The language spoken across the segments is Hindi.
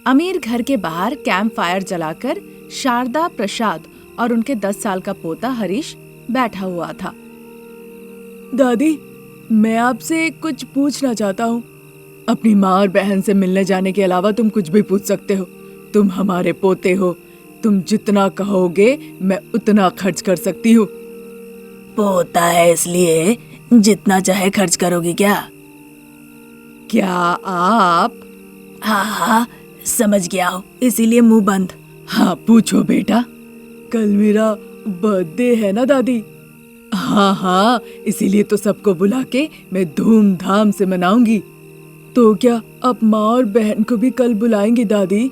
अमीर घर के बाहर कैंप फायर जलाकर शारदा, प्रसाद और उनके 10 साल का पोता हरीश बैठा हुआ था। दादी, मैं आपसे कुछ पूछना चाहता हूँ। अपनी माँ और बहन से मिलने जाने के अलावा तुम कुछ भी पूछ सकते हो। तुम हमारे पोते हो, तुम जितना कहोगे मैं उतना खर्च कर सकती हूँ। पोता है इसलिए जितना चाहे खर्च करोगी क्या? क्या आप? हाँ हाँ, समझ गया हूँ, इसीलिए मुंह बंद। हाँ पूछो बेटा। कल मेरा बर्थडे है ना दादी? हाँ, इसीलिए तो सबको बुला के मैं धूमधाम से मनाऊंगी। तो क्या आप माँ और बहन को भी कल बुलाएंगी दादी?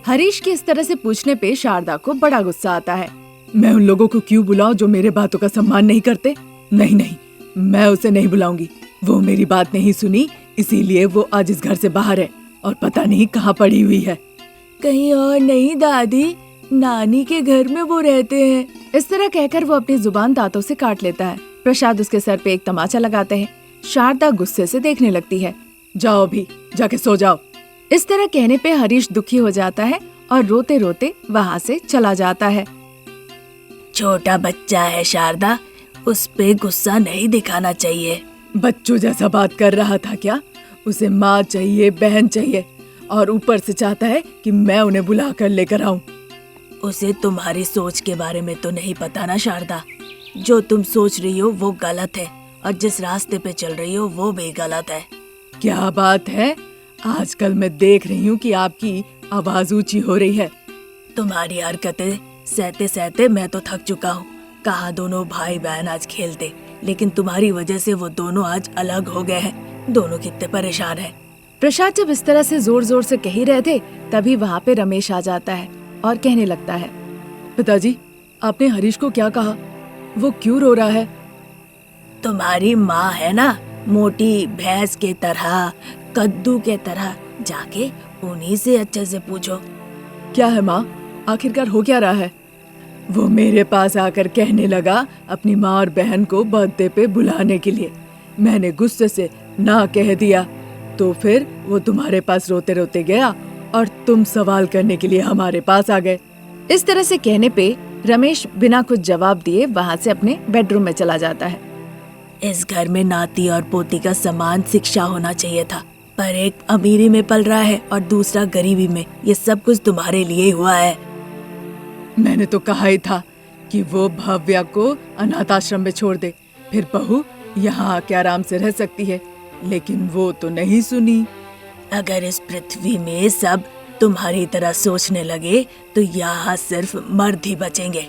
हरीश के इस तरह से पूछने पे शारदा को बड़ा गुस्सा आता है। मैं उन लोगों को क्यों बुलाऊं जो मेरे बातों का सम्मान नहीं करते? नहीं, मैं उसे नहीं बुलाऊंगी। वो मेरी बात नहीं सुनी, इसीलिए वो आज इस घर से बाहर है और पता नहीं कहाँ पड़ी हुई है। कहीं और नहीं दादी, नानी के घर में वो रहते हैं। इस तरह कहकर वो अपनी जुबान दांतों से काट लेता है। प्रसाद उसके सर पे एक तमाचा लगाते हैं। शारदा गुस्से से देखने लगती है। जाओ भी, जाके सो जाओ। इस तरह कहने पे हरीश दुखी हो जाता है और रोते रोते वहाँ से चला जाता है। छोटा बच्चा है शारदा, उस पे गुस्सा नहीं दिखाना चाहिए। बच्चों जैसा बात कर रहा था क्या? उसे माँ चाहिए, बहन चाहिए और ऊपर से चाहता है कि मैं उन्हें बुला कर लेकर आऊं। उसे तुम्हारी सोच के बारे में तो नहीं पता ना शारदा। जो तुम सोच रही हो वो गलत है और जिस रास्ते पे चल रही हो वो भी गलत है। क्या बात है? आजकल मैं देख रही हूँ कि आपकी आवाज ऊंची हो रही है। तुम्हारी हरकतें सहते सहते मैं तो थक चुका हूँ। कहा दोनों भाई बहन आज खेलते, लेकिन तुम्हारी वजह से वो दोनों आज अलग हो गए हैं। दोनों कितने परेशान हैं। प्रसाद जब इस तरह से जोर जोर से कह ही रहे थे, तभी वहाँ पे रमेश आ जाता है और कहने लगता है, पिताजी, आपने हरीश को क्या कहा? वो क्यों रो रहा है? तुम्हारी माँ है ना, मोटी भैंस के तरह, कद्दू के तरह, जाके उन्हीं से अच्छे से पूछो। क्या है माँ, आखिरकार हो क्या रहा है? वो मेरे पास आकर कहने लगा अपनी माँ और बहन को बर्थडे पे बुलाने के लिए। मैंने गुस्से से ना कह दिया, तो फिर वो तुम्हारे पास रोते रोते गया और तुम सवाल करने के लिए हमारे पास आ गए। इस तरह से कहने पे रमेश बिना कुछ जवाब दिए वहाँ से अपने बेडरूम में चला जाता है। इस घर में नाती और पोती का समान शिक्षा होना चाहिए था, पर एक अमीरी में पल रहा है और दूसरा गरीबी में। ये सब कुछ तुम्हारे लिए हुआ है। मैंने तो कहा ही था कि वो भव्या को अनाथ आश्रम में छोड़ दे, फिर बहू यहाँ आके आराम से रह सकती है, लेकिन वो तो नहीं सुनी। अगर इस पृथ्वी में सब तुम्हारी तरह सोचने लगे तो यहाँ सिर्फ मर्द ही बचेंगे,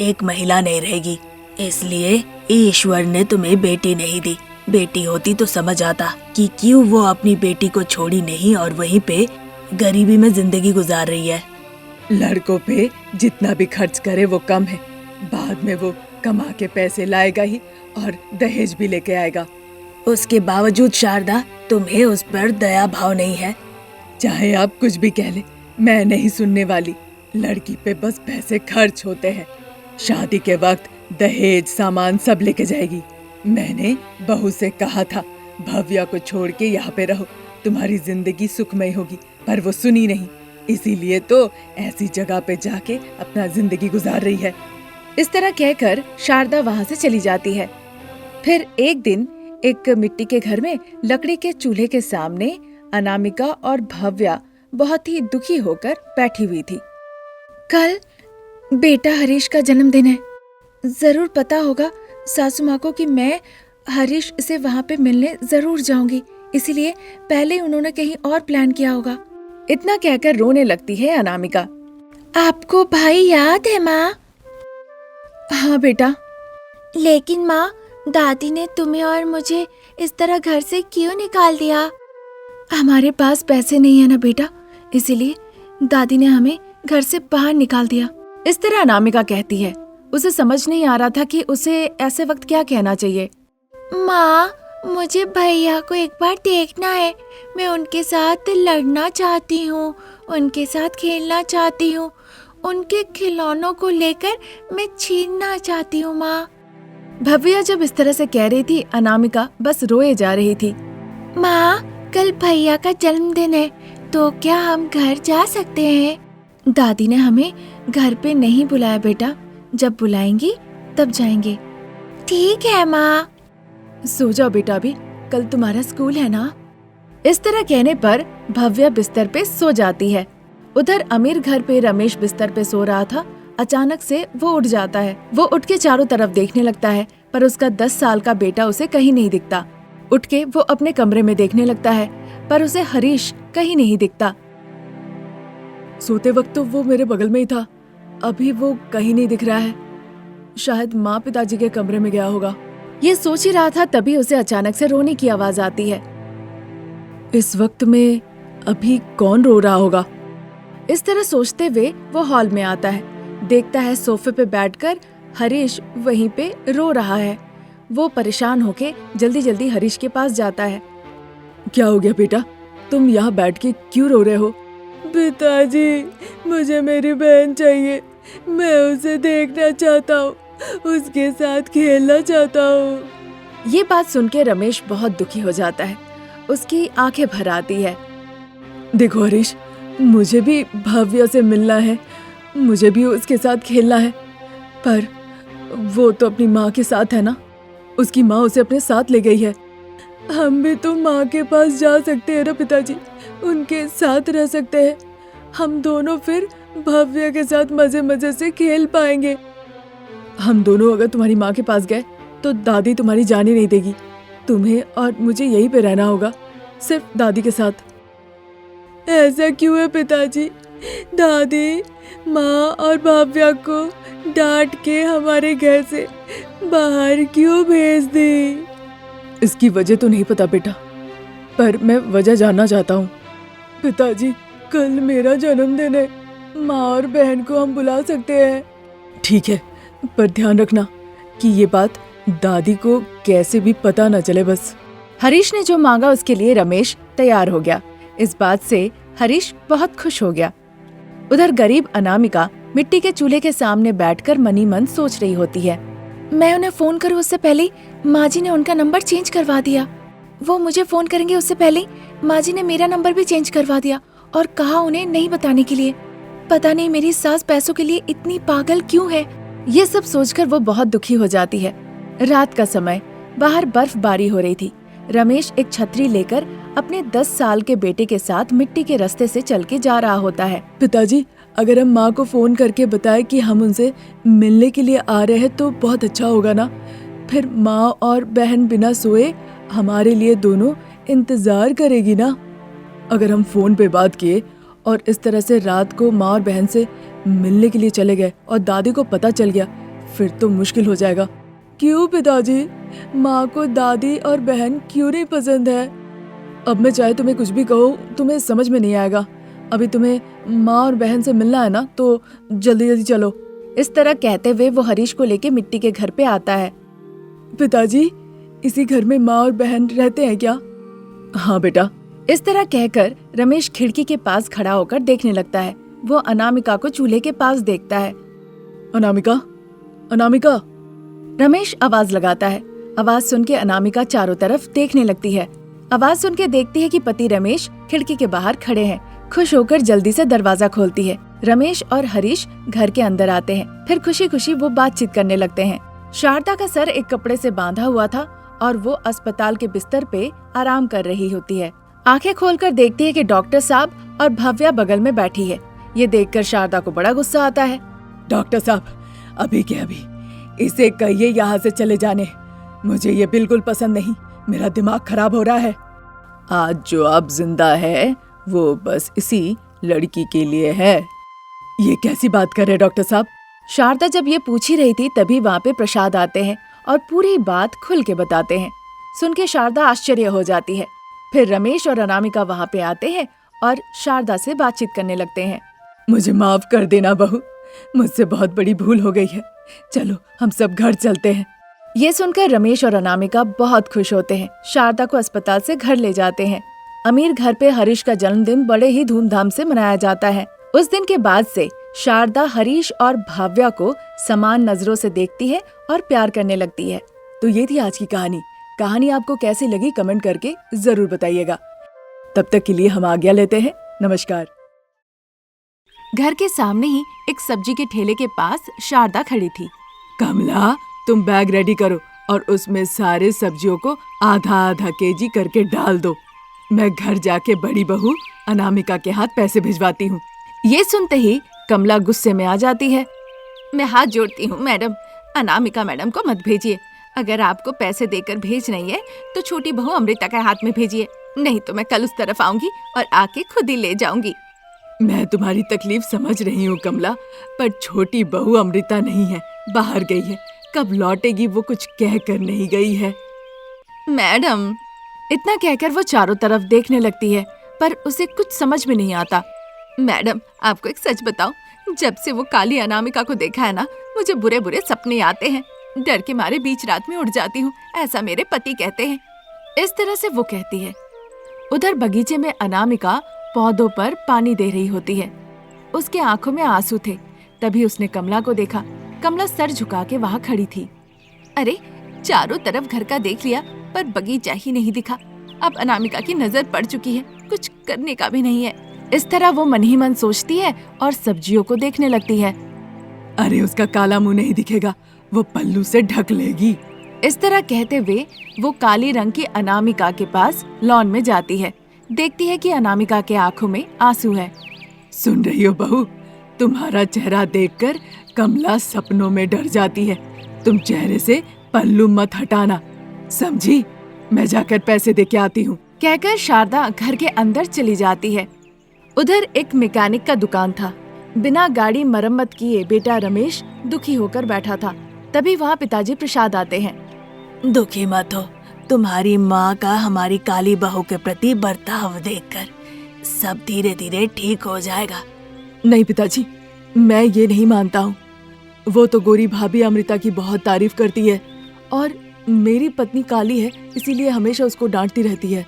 एक महिला नहीं रहेगी। इसलिए ईश्वर ने तुम्हें बेटी नहीं दी। बेटी होती तो समझ आता कि क्यों वो अपनी बेटी को छोड़ी नहीं और वहीं पे गरीबी में जिंदगी गुजार रही है। लड़कों पे जितना भी खर्च करे वो कम है। बाद में वो कमा के पैसे लाएगा ही और दहेज भी लेके आएगा। उसके बावजूद शारदा, तुम्हें उस पर दया भाव नहीं है। चाहे आप कुछ भी कह ले, मैं नहीं सुनने वाली। लड़की पे बस पैसे खर्च होते हैं। शादी के वक्त दहेज सामान सब लेके जाएगी। मैंने बहू से कहा था भव्या को छोड़ के यहाँ पे रहो, तुम्हारी जिंदगी सुखमय होगी, पर वो सुनी नहीं। इसीलिए तो ऐसी जगह पे जाके अपना जिंदगी गुजार रही है। इस तरह कहकर शारदा वहाँ से चली जाती है। फिर एक दिन एक मिट्टी के घर में लकड़ी के चूल्हे के सामने अनामिका और भव्या बहुत ही दुखी होकर बैठी हुई थी। कल बेटा हरीश का जन्मदिन है। जरूर पता होगा सासू माँ को कि मैं हरीश से वहाँ पे मिलने जरूर जाऊंगी, इसीलिए पहले उन्होंने कहीं और प्लान किया होगा। इतना कहकर रोने लगती है अनामिका। आपको भाई याद है माँ? हाँ बेटा। लेकिन माँ, दादी ने तुम्हें और मुझे इस तरह घर से क्यों निकाल दिया? हमारे पास पैसे नहीं है ना बेटा, इसीलिए दादी ने हमें घर से बाहर निकाल दिया। इस तरह अनामिका कहती है। उसे समझ नहीं आ रहा था कि उसे ऐसे वक्त क्या कहना चाहिए। माँ, मुझे भैया को एक बार देखना है। मैं उनके साथ लड़ना चाहती हूँ, उनके साथ खेलना चाहती हूँ, उनके खिलौनों को लेकर मैं छीनना चाहती हूँ। माँ, भव्या जब इस तरह से कह रही थी, अनामिका बस रोए जा रही थी। माँ, कल भैया का जन्मदिन है, तो क्या हम घर जा सकते हैं? दादी ने हमें घर पे नहीं बुलाया बेटा, जब बुलाएंगी तब जाएंगे। ठीक है माँ। सो जाओ बेटा, अभी कल तुम्हारा स्कूल है ना। इस तरह कहने पर भव्या बिस्तर पे सो जाती है। उधर अमीर घर पे रमेश बिस्तर पे सो रहा था। अचानक से वो उठ जाता है। वो उठ के चारों तरफ देखने लगता है, पर उसका 10 साल का बेटा उसे कहीं नहीं दिखता। उठ के वो अपने कमरे में देखने लगता है, पर उसे हरीश कहीं नहीं दिखता। सोते वक्त तो वो मेरे बगल में ही था, अभी वो कहीं नहीं दिख रहा है। शायद माँ पिताजी के कमरे में गया होगा। ये सोच ही रहा था, तभी उसे अचानक से रोने की आवाज आती है। इस वक्त में अभी कौन रो रहा होगा? इस तरह सोचते हुए वो हॉल में आता है। देखता है सोफे पे बैठकर हरीश वहीं पे रो रहा है। वो परेशान होके जल्दी जल्दी हरीश के पास जाता है। क्या हो गया बेटा, तुम यहाँ बैठ के क्यों रो रहे हो? पिताजी, मुझे मेरी बहन चाहिए, मैं उसे देखना चाहता हूँ, उसके साथ खेलना चाहता हूँ। ये बात सुन के रमेश बहुत दुखी हो जाता है। उसकी आंखें भर आती है। देखो हरीश, मुझे भी भव्य से मिलना है, मुझे भी उसके साथ खेलना है, पर वो तो अपनी माँ के साथ है ना, उसकी माँ उसे अपने साथ ले गई है। हम भी तो माँ के पास जा सकते हैं ना पिताजी, उनके साथ रह सकते हैं। हम दोनों फिर भव्य के साथ मजे मजे से खेल पाएंगे। हम दोनों अगर तुम्हारी माँ के पास गए तो दादी तुम्हारी जाने नहीं देगी। तुम्हें और मुझे यहीं पे रहना होगा, सिर्फ दादी के साथ। ऐसा क्यों है पिताजी? दादी माँ और भव्या को डांट के हमारे घर से बाहर क्यों भेज दी? इसकी वजह तो नहीं पता बेटा, पर मैं वजह जानना चाहता हूँ। पिताजी, कल मेरा जन्मदिन है, माँ और बहन को हम बुला सकते हैं। ठीक है, पर ध्यान रखना कि ये बात दादी को कैसे भी पता न चले बस। हरीश ने जो मांगा उसके लिए रमेश तैयार हो गया। इस बात से हरीश बहुत खुश हो गया। उधर गरीब अनामिका मिट्टी के चूल्हे के सामने बैठकर मनी मन सोच रही होती है। मैं उन्हें फोन करूं उससे पहले माँ जी ने उनका नंबर चेंज करवा दिया। वो मुझे फोन करेंगे उससे पहले माँ जी ने मेरा नंबर भी चेंज करवा दिया और कहा उन्हें नहीं बताने के लिए। पता नहीं मेरी सास पैसों के लिए इतनी पागल क्यों है। ये सब सोचकर वो बहुत दुखी हो जाती है। रात का समय, बाहर बर्फबारी हो रही थी। रमेश एक छतरी लेकर अपने 10 साल के बेटे के साथ मिट्टी के रास्ते से चल के जा रहा होता है। पिताजी, अगर हम माँ को फोन करके बताएं कि हम उनसे मिलने के लिए आ रहे हैं तो बहुत अच्छा होगा ना। फिर माँ और बहन बिना सोए हमारे लिए दोनों इंतजार करेगी ना। अगर हम फोन पे बात किए और इस तरह से रात को माँ और बहन से मिलने के लिए चले गए और दादी को पता चल गया, फिर तो मुश्किल हो जाएगा। क्यों पिताजी, माँ को दादी और बहन क्यों नहीं पसंद है? अब मैं चाहे तुम्हें कुछ भी कहूँ, तुम्हें समझ में नहीं आएगा। अभी तुम्हें माँ और बहन से मिलना है ना, तो जल्दी जल्दी चलो। इस तरह कहते हुए वो हरीश को लेके मिट्टी के घर पे आता है। पिताजी, इसी घर में माँ और बहन रहते हैं क्या? हाँ बेटा। इस तरह कहकर रमेश खिड़की के पास खड़ा होकर देखने लगता है। वो अनामिका को चूल्हे के पास देखता है। अनामिका, अनामिका। रमेश आवाज लगाता है। आवाज सुन के अनामिका चारों तरफ देखने लगती है। आवाज सुन के देखती है कि पति रमेश खिड़की के बाहर खड़े हैं। खुश होकर जल्दी से दरवाजा खोलती है। रमेश और हरीश घर के अंदर आते हैं। फिर खुशी खुशी वो बातचीत करने लगते हैं। शारदा का सर एक कपड़े से बांधा हुआ था और वो अस्पताल के बिस्तर पे आराम कर रही होती है। आंखें खोलकर देखती है कि डॉक्टर साहब और भव्या बगल में बैठी है। ये देखकर शारदा को बड़ा गुस्सा आता है। डॉक्टर साहब, अभी के अभी इसे कहिए यहाँ से चले जाने। मुझे ये बिल्कुल पसंद नहीं, मेरा दिमाग खराब हो रहा है। आज जो आप जिंदा है वो बस इसी लड़की के लिए है। ये कैसी बात कर रहे डॉक्टर साहब? शारदा जब ये पूछ ही रही थी तभी वहाँ पे प्रसाद आते हैं और पूरी बात खुल के बताते हैं। सुन के शारदा आश्चर्य हो जाती है। फिर रमेश और अनामिका वहाँ पे आते हैं और शारदा से बातचीत करने लगते हैं। मुझे माफ कर देना बहू, मुझसे बहुत बड़ी भूल हो गई है। चलो हम सब घर चलते हैं। ये सुनकर रमेश और अनामिका बहुत खुश होते हैं। शारदा को अस्पताल से घर ले जाते हैं। अमीर घर पे हरीश का जन्मदिन बड़े ही धूमधाम से मनाया जाता है। उस दिन के बाद से शारदा हरीश और भाव्या को समान नजरों से देखती है और प्यार करने लगती है। तो ये थी आज की कहानी। कहानी आपको कैसी लगी कमेंट करके जरूर बताइएगा। तब तक के लिए हम आज्ञा लेते हैं। नमस्कार। घर के सामने ही एक सब्जी के ठेले के पास शारदा खड़ी थी। कमला, तुम बैग रेडी करो और उसमें सारे सब्जियों को आधा आधा केजी करके डाल दो। मैं घर जाके बड़ी बहू अनामिका के हाथ पैसे भिजवाती हूँ। ये सुनते ही कमला गुस्से में आ जाती है। मैं हाथ जोड़ती हूँ मैडम, अनामिका मैडम को मत भेजिए। अगर आपको पैसे देकर भेज नहीं है तो छोटी बहू अमृता के हाथ में भेजिए, नहीं तो मैं कल उस तरफ आऊंगी और आके खुद ही ले जाऊंगी। मैं तुम्हारी तकलीफ समझ रही हूँ कमला, पर छोटी बहू अमृता नहीं है, बाहर गई है। कब लौटेगी वो कुछ कह कर नहीं गई है। मैडम, इतना कहकर वो चारों तरफ देखने लगती है, पर उसे कुछ समझ में नहीं आता। मैडम, आपको एक सच बताऊं, जब से वो काली अनामिका को देखा है ना, मुझे बुरे बुरे सपने आते हैं। डर के मारे बीच रात में उठ जाती हूँ, ऐसा मेरे पति कहते हैं। इस तरह से वो कहती है। उधर बगीचे में अनामिका पौधों पर पानी दे रही होती है। उसके आंखों में आंसू थे। तभी उसने कमला को देखा। कमला सर झुका के वहां खड़ी थी। अरे, चारों तरफ घर का देख लिया पर बगीचा ही नहीं दिखा। अब अनामिका की नजर पड़ चुकी है, कुछ करने का भी नहीं है। इस तरह वो मन ही मन सोचती है और सब्जियों को देखने लगती है। अरे, उसका काला मुंह नहीं दिखेगा, वो पल्लू से ढक लेगी। इस तरह कहते हुए वो काली रंग की अनामिका के पास लॉन में जाती है। देखती है कि अनामिका के आंखों में आंसू है। सुन रही हो बहू, तुम्हारा चेहरा देखकर कमला सपनों में डर जाती है। तुम चेहरे से पल्लू मत हटाना, समझी? मैं जाकर पैसे दे के आती हूँ। कहकर शारदा घर के अंदर चली जाती है। उधर एक मैकेनिक का दुकान था। बिना गाड़ी मरम्मत किए बेटा रमेश दुखी होकर बैठा था। तभी वहाँ पिताजी प्रसाद आते हैं। दुखी मत हो, तुम्हारी माँ का हमारी काली बहू के प्रति बर्ताव देखकर सब धीरे धीरे ठीक हो जाएगा। नहीं पिताजी, मैं ये नहीं मानता हूँ। वो तो गोरी भाभी अमृता की बहुत तारीफ करती है और मेरी पत्नी काली है, इसीलिए हमेशा उसको डांटती रहती है।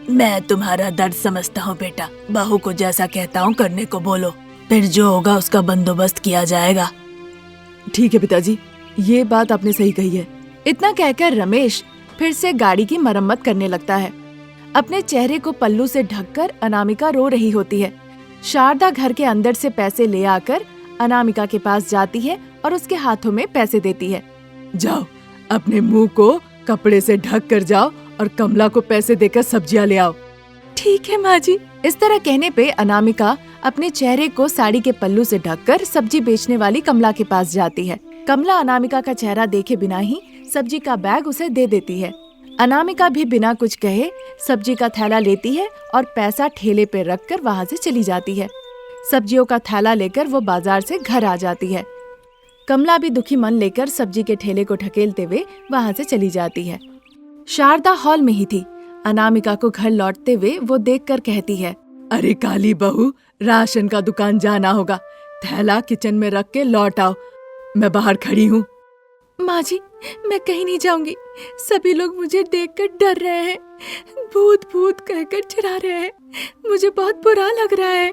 मैं तुम्हारा दर्द समझता हूँ बेटा, बहू को जैसा कहता हूँ करने को बोलो, फिर जो होगा उसका बंदोबस्त किया जाएगा। ठीक है पिताजी, ये बात आपने सही कही है। इतना कहकर रमेश फिर से गाड़ी की मरम्मत करने लगता है। अपने चेहरे को पल्लू से ढककर अनामिका रो रही होती है। शारदा घर के अंदर से पैसे ले आकर अनामिका के पास जाती है और उसके हाथों में पैसे देती है। जाओ, अपने मुंह को कपड़े से ढक कर जाओ और कमला को पैसे देकर सब्जियां ले आओ। ठीक है माँ जी। इस तरह कहने पे अनामिका अपने चेहरे को साड़ी के पल्लू से ढककर सब्जी बेचने वाली कमला के पास जाती है। कमला अनामिका का चेहरा देखे बिना ही सब्जी का बैग उसे दे देती है। अनामिका भी बिना कुछ कहे सब्जी का थैला लेती है और पैसा ठेले पे रखकर वहाँ से चली जाती है। सब्जियों का थैला लेकर वो बाजार से घर आ जाती है। कमला भी दुखी मन लेकर सब्जी के ठेले को ढकेलते हुए वहाँ से चली जाती है। शारदा हॉल में ही थी। अनामिका को घर लौटते हुए वो देखकर कहती है, अरे काली बहू, राशन का दुकान जाना होगा, थैला किचन में रख के लौट आओ, मैं बाहर खड़ी हूँ। माँ जी, मैं कहीं नहीं जाऊंगी। सभी लोग मुझे देखकर डर रहे हैं, भूत भूत कहकर चिढ़ा रहे हैं। मुझे बहुत बुरा लग रहा है।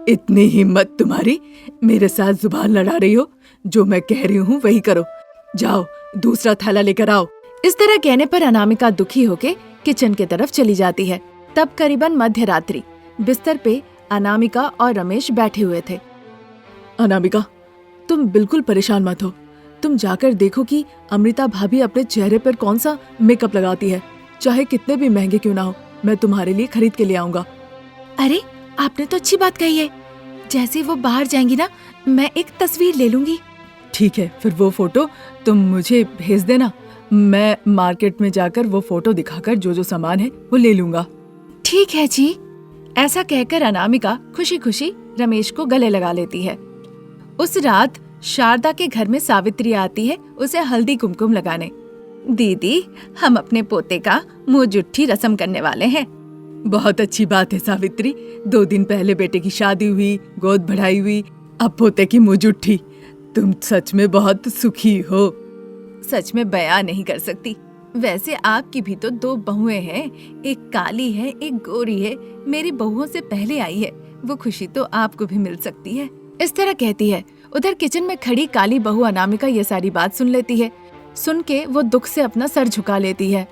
इतनी हिम्मत तुम्हारी, मेरे साथ जुबान लड़ा रही हो? जो मैं कह रही हूँ वही करो। जाओ, दूसरा थैला लेकर आओ। इस तरह कहने पर अनामिका दुखी होके किचन की तरफ चली जाती है। तब करीबन मध्य रात्रि बिस्तर पे अनामिका और रमेश बैठे हुए थे। अनामिका, तुम बिल्कुल परेशान मत हो। तुम जाकर देखो कि अमृता भाभी अपने चेहरे पर कौन सा मेकअप लगाती है। चाहे कितने भी महंगे क्यों ना हो, मैं तुम्हारे लिए खरीद के ले आऊंगा। अरे, आपने तो अच्छी बात कही है। जैसे वो बाहर जाएंगी ना, मैं एक तस्वीर ले लूंगी। ठीक है, फिर वो फोटो तुम मुझे भेज देना। मैं मार्केट में जाकर वो फोटो दिखाकर जो जो सामान है वो ले लूंगा। ठीक है जी। ऐसा कहकर अनामिका खुशी खुशी रमेश को गले लगा लेती है। उस रात शारदा के घर में सावित्री आती है उसे हल्दी कुमकुम लगाने। दीदी, हम अपने पोते का मुंह जुट्ठी रस्म करने वाले हैं। बहुत अच्छी बात है सावित्री। 2 दिन पहले बेटे की शादी हुई, गोद बढ़ाई हुई, अब पोते की मुंह जुट्ठी। तुम सच में बहुत सुखी हो। सच में बयां नहीं कर सकती। वैसे आपकी भी तो 2 बहुएं हैं, एक काली है, एक गोरी है। मेरी बहुओं से पहले आई है, वो खुशी तो आपको भी मिल सकती है। इस तरह कहती है। उधर किचन में खड़ी काली बहू अनामिका ये सारी बात सुन लेती है। सुन के वो दुख से अपना सर झुका लेती है।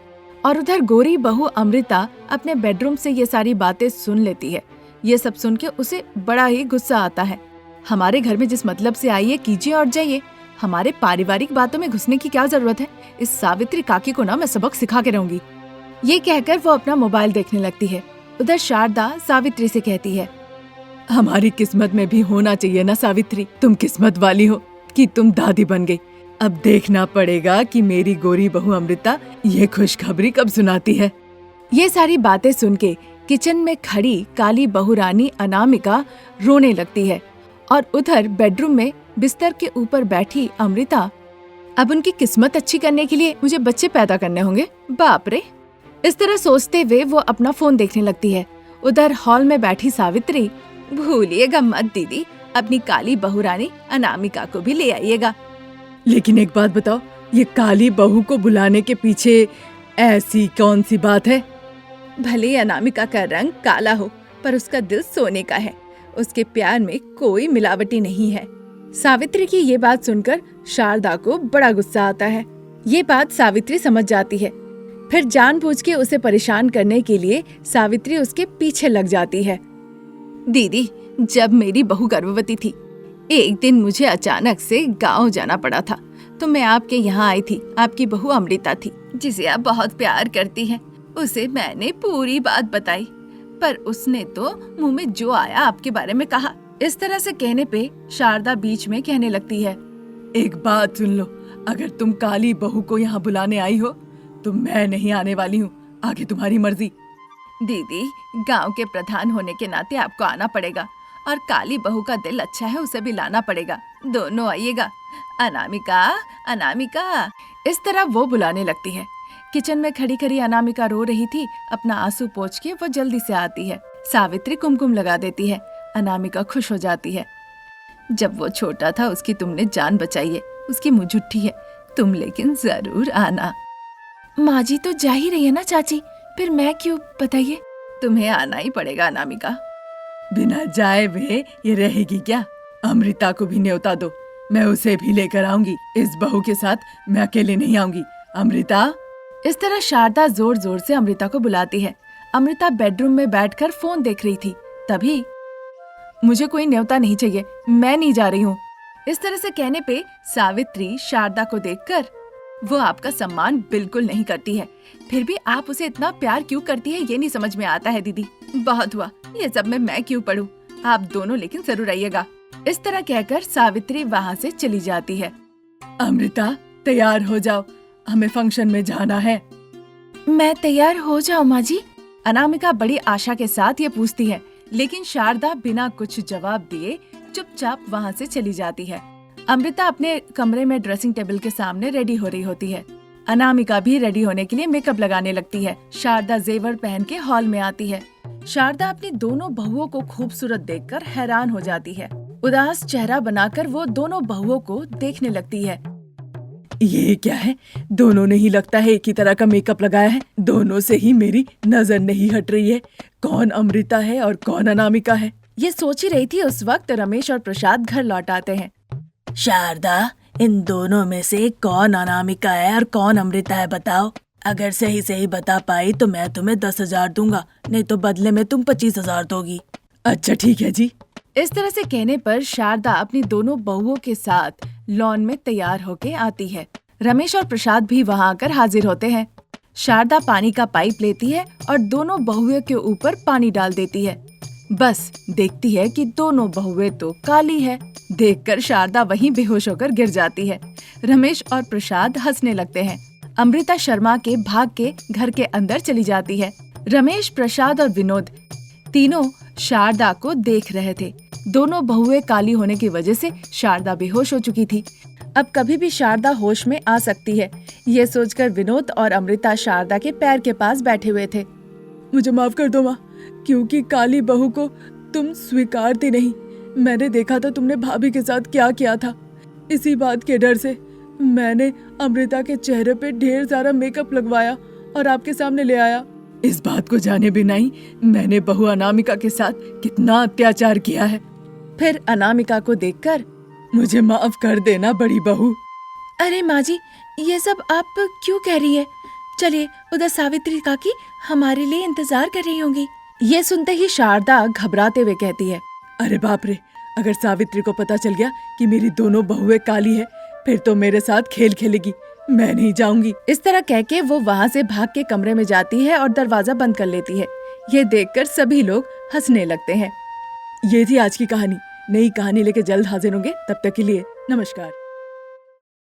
और उधर गोरी बहू अमृता अपने बेडरूम से ये सारी बातें सुन लेती है। ये सब सुन के उसे बड़ा ही गुस्सा आता है। हमारे घर में जिस मतलब से आई है कीजिए और जाइए, हमारे पारिवारिक बातों में घुसने की क्या जरूरत है। इस सावित्री काकी को ना मैं सबक सिखा के रहूंगी। ये कहकर वो अपना मोबाइल देखने लगती है। उधर शारदा सावित्री से कहती है, हमारी किस्मत में भी होना चाहिए ना सावित्री, तुम किस्मत वाली हो कि तुम दादी बन गई। अब देखना पड़ेगा कि मेरी गोरी बहू अमृता ये खुशखबरी कब सुनाती है। ये सारी बातें सुन के किचन में खड़ी काली बहू रानी अनामिका रोने लगती है और उधर बेडरूम में बिस्तर के ऊपर बैठी अमृता, अब उनकी किस्मत अच्छी करने के लिए मुझे बच्चे पैदा करने होंगे, बाप रे। इस तरह सोचते हुए वो अपना फोन देखने लगती है। उधर हॉल में बैठी सावित्री, भूलिएगा मत दीदी, अपनी काली बहू रानी अनामिका को भी ले आइएगा। लेकिन एक बात बताओ, ये काली बहू को बुलाने के पीछे ऐसी कौन सी बात है? भले अनामिका का रंग काला हो पर उसका दिल सोने का है। उसके प्यार में कोई मिलावटी नहीं है। सावित्री की ये बात सुनकर शारदा को बड़ा गुस्सा आता है। ये बात सावित्री समझ जाती है। फिर जानबूझ के उसे परेशान करने के लिए सावित्री उसके पीछे लग जाती है। दीदी, जब मेरी बहू गर्भवती थी, एक दिन मुझे अचानक से गांव जाना पड़ा था, तो मैं आपके यहाँ आई थी। आपकी बहू अमृता थी, जिसे आप बहुत प्यार करती हैं। उसे मैंने पूरी बात बताई, पर उसने तो मुंह में जो आया आपके बारे में कहा। इस तरह से कहने पे शारदा बीच में कहने लगती है, एक बात सुन लो, अगर तुम काली बहू को यहाँ बुलाने आई हो तो मैं नहीं आने वाली हूँ, आगे तुम्हारी मर्जी। दीदी, गांव के प्रधान होने के नाते आपको आना पड़ेगा, और काली बहू का दिल अच्छा है, उसे भी लाना पड़ेगा। दोनों आइएगा। अनामिका, अनामिका। इस तरह वो बुलाने लगती है। किचन में खड़ी खड़ी अनामिका रो रही थी। अपना आंसू पोंछ के वो जल्दी से आती है। सावित्री कुमकुम लगा देती है। अनामिका खुश हो जाती है। जब वो छोटा था उसकी तुमने जान बचाई है, उसकी मुझुट्ठी है, तुम लेकिन जरूर आना। माँ जी तो जा ही रही है ना चाची, फिर मैं क्यों, बताइए। तुम्हें आना ही पड़ेगा अनामिका। बिना जाए वे ये रहेगी क्या? अमृता को भी न्योता दो, मैं उसे भी लेकर आऊंगी। इस बहू के साथ मैं अकेले नहीं आऊंगी। अमृता। इस तरह शारदा जोर जोर से अमृता को बुलाती है। अमृता बेडरूम में बैठकर फोन देख रही थी। तभी, मुझे कोई न्योता नहीं चाहिए, मैं नहीं जा रही हूँ। इस तरह से कहने पे सावित्री शारदा को देखकर, वो आपका सम्मान बिल्कुल नहीं करती है, फिर भी आप उसे इतना प्यार क्यों करती है ये नहीं समझ में आता है दीदी। बहुत हुआ, ये सब में मैं क्यों पढ़ूं, आप दोनों लेकिन जरूर आइएगा। इस तरह कहकर सावित्री वहाँ से चली जाती है। अमृता, तैयार हो जाओ, हमें फंक्शन में जाना है। मैं तैयार हो जाऊँ माँ जी? अनामिका बड़ी आशा के साथ ये पूछती है, लेकिन शारदा बिना कुछ जवाब दिए चुपचाप वहाँ से चली जाती है। अमृता अपने कमरे में ड्रेसिंग टेबल के सामने रेडी हो रही होती है। अनामिका भी रेडी होने के लिए मेकअप लगाने लगती है। शारदा जेवर पहन के हॉल में आती है। शारदा अपनी दोनों बहुओं को खूबसूरत देखकर हैरान हो जाती है। उदास चेहरा बनाकर वो दोनों बहुओं को देखने लगती है। ये क्या है? दोनों ने ही लगता है एक ही तरह का मेकअप लगाया है। दोनों से ही मेरी नजर नहीं हट रही है, कौन अमृता है और कौन अनामिका है। ये सोच ही रही थी उस वक्त रमेश और प्रसाद घर लौट आते हैं। शारदा, इन दोनों में से कौन अनामिका है और कौन अमृता है, बताओ। अगर सही सही बता पाई तो मैं तुम्हें 10,000 दूंगा, नहीं तो बदले में तुम 25,000 दोगी। अच्छा ठीक है जी। इस तरह से कहने पर शारदा अपनी दोनों बहुओं के साथ लॉन में तैयार होके आती है। रमेश और प्रसाद भी वहाँ आकर हाजिर होते हैं। शारदा पानी का पाइप लेती है और दोनों बहुओं के ऊपर पानी डाल देती है। बस देखती है कि दोनों बहुएं तो काली है। देखकर शारदा वहीं बेहोश होकर गिर जाती है। रमेश और प्रसाद हंसने लगते हैं। अमृता शर्मा के भाग के घर के अंदर चली जाती है। रमेश, प्रसाद और विनोद तीनों शारदा को देख रहे थे। दोनों बहुएं काली होने की वजह से शारदा बेहोश हो चुकी थी। अब कभी भी शारदा होश में आ सकती है, ये सोचकर विनोद और अमृता शारदा के पैर के पास बैठे हुए थे। मुझे माफ कर दो माँ, क्योंकि काली बहू को तुम स्वीकारती नहीं। मैंने देखा था तुमने भाभी के साथ क्या किया था। इसी बात के डर से मैंने अमृता के चेहरे पे ढेर सारा मेकअप लगवाया और आपके सामने ले आया। इस बात को जाने बिना ही मैंने बहू अनामिका के साथ कितना अत्याचार किया है। फिर अनामिका को देखकर, मुझे माफ कर देना बड़ी बहू। अरे माँ जी, ये सब आप क्यों कह रही है? चलिए, उधर सावित्री काकी हमारे लिए इंतजार कर रही होंगी। ये सुनते ही शारदा घबराते हुए कहती है, अरे बाप रे, अगर सावित्री को पता चल गया कि मेरी दोनों बहुएं काली है, फिर तो मेरे साथ खेल खेलेगी। मैं नहीं जाऊंगी। इस तरह कह के वो वहाँ से भाग के कमरे में जाती है और दरवाजा बंद कर लेती है। ये देखकर सभी लोग हंसने लगते हैं। ये थी आज की कहानी। नई कहानी लेके जल्द हाजिर होंगे, तब तक के लिए नमस्कार।